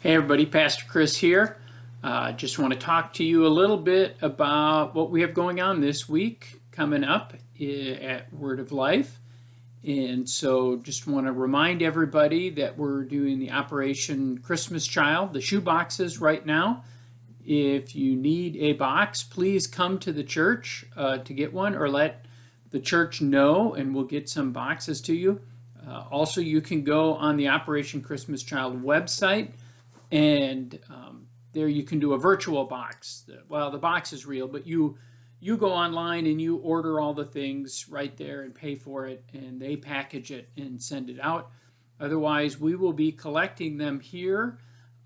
Hey everybody, Pastor Chris here. Just want to talk to you a little bit about what we have going on this week coming up at Word of Life. And so just want to remind everybody that we're doing the Operation Christmas Child, the shoe boxes right now. If you need a box, please come to the church to get one, or let the church know and we'll get some boxes to you. Also, you can go on the Operation Christmas Child website, and there you can do a virtual box. Well, the box is real, but you go online and you order all the things right there and pay for it, and they package it and send it out. Otherwise, we will be collecting them here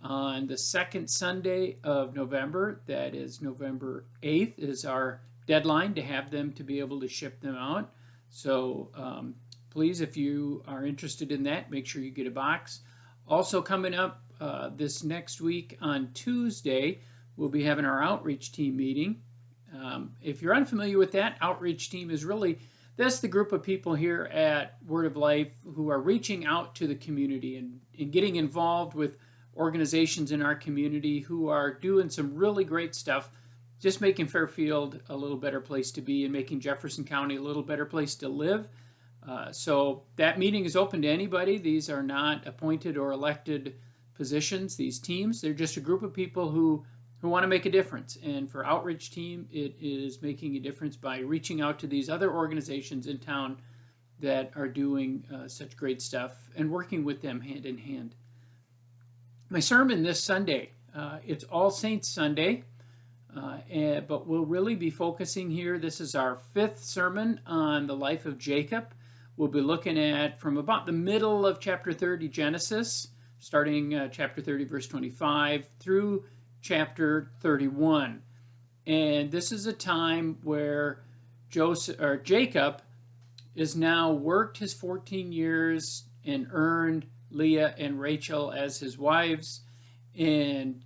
on the second Sunday of November. That is November 8th is our deadline to have them, to be able to ship them out. So please, if you are interested in that, make sure you get a box. Also coming up this next week on Tuesday, we'll be having our outreach team meeting. If you're unfamiliar with that, outreach team is really, that's the group of people here at Word of Life who are reaching out to the community and getting involved with organizations in our community who are doing some really great stuff, just making Fairfield a little better place to be and making Jefferson County a little better place to live. So that meeting is open to anybody. These are not appointed or elected positions, these teams. They're just a group of people who want to make a difference. And for outreach team, it is making a difference by reaching out to these other organizations in town that are doing such great stuff and working with them hand in hand. My sermon this Sunday, it's All Saints Sunday, but we'll really be focusing here. This is our fifth sermon on the life of Jacob. We'll be looking at from about the middle of chapter 30 Genesis, starting chapter 30 verse 25 through chapter 31. And this is a time where Jacob is now worked his 14 years and earned Leah and Rachel as his wives, and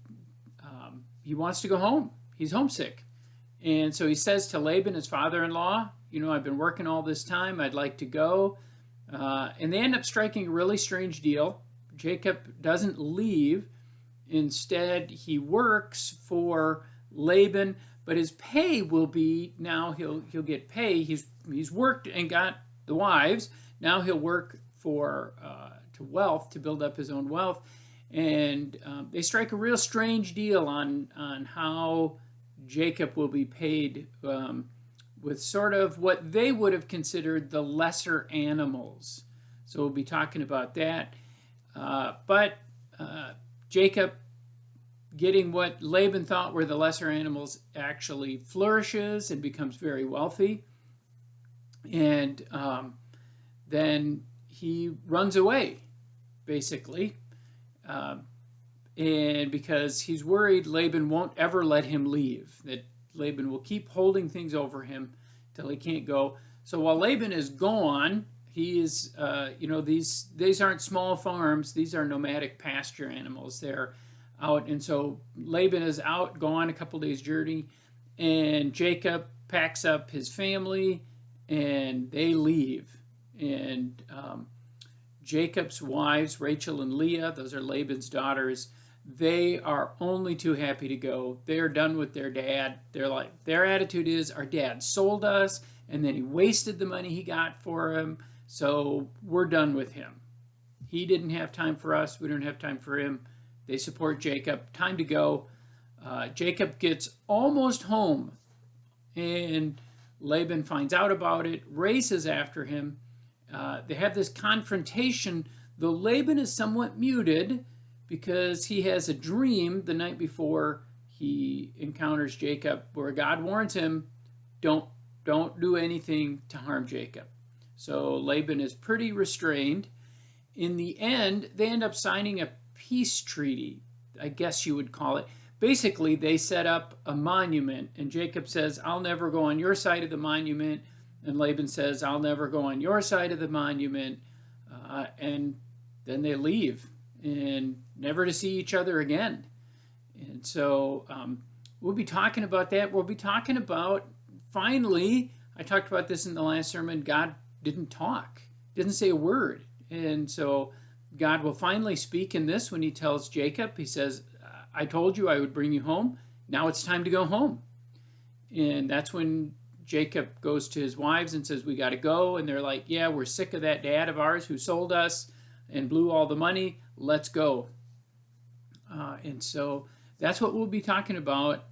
he wants to go home. He's homesick. And so he says to Laban, his father-in-law, I've been working all this time, I'd like to go. And they end up striking a really strange deal. Jacob doesn't leave. Instead, he works for Laban, but his pay will be, now he'll get pay. He's worked and got the wives. Now he'll work for to wealth, to build up his own wealth. And they strike a real strange deal on how Jacob will be paid, with sort of what they would have considered the lesser animals. So we'll be talking about that. But Jacob, getting what Laban thought were the lesser animals, actually flourishes and becomes very wealthy. And then he runs away, basically. And because he's worried Laban won't ever let him leave, that Laban will keep holding things over him till he can't go. So while Laban is gone, he is, these aren't small farms. These are nomadic pasture animals. They're out. And so Laban is out, gone a couple days' journey, and Jacob packs up his family and they leave. And Jacob's wives, Rachel and Leah, those are Laban's daughters, they are only too happy to go. They're done with their dad. Their attitude is, our dad sold us and then he wasted the money he got for him, so we're done with him. He didn't have time for us. We don't have time for him. They support Jacob. Time to go. Jacob gets almost home, and Laban finds out about it, races after him. They have this confrontation, though Laban is somewhat muted because he has a dream the night before he encounters Jacob where God warns him, don't do anything to harm Jacob. So Laban is pretty restrained. In the end, they end up signing a peace treaty, I guess you would call it. Basically, they set up a monument, and Jacob says, I'll never go on your side of the monument. And Laban says, I'll never go on your side of the monument. And then they leave, and never to see each other again. And so we'll be talking about that. We'll be talking about, finally, I talked about this in the last sermon, God didn't talk, didn't say a word. And so God will finally speak in this when he tells Jacob, he says, I told you I would bring you home. Now it's time to go home. And that's when Jacob goes to his wives and says, we got to go. And they're like, yeah, we're sick of that dad of ours who sold us and blew all the money. Let's go. And so that's what we'll be talking about,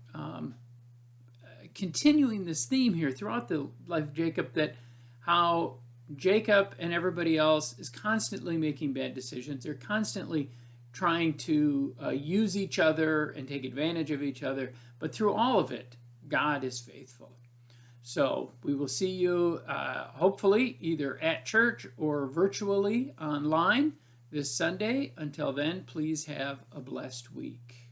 continuing this theme here throughout the life of Jacob, that how Jacob and everybody else is constantly making bad decisions. They're constantly trying to use each other and take advantage of each other. But through all of it, God is faithful. So we will see you hopefully either at church or virtually online this Sunday. Until then, please have a blessed week.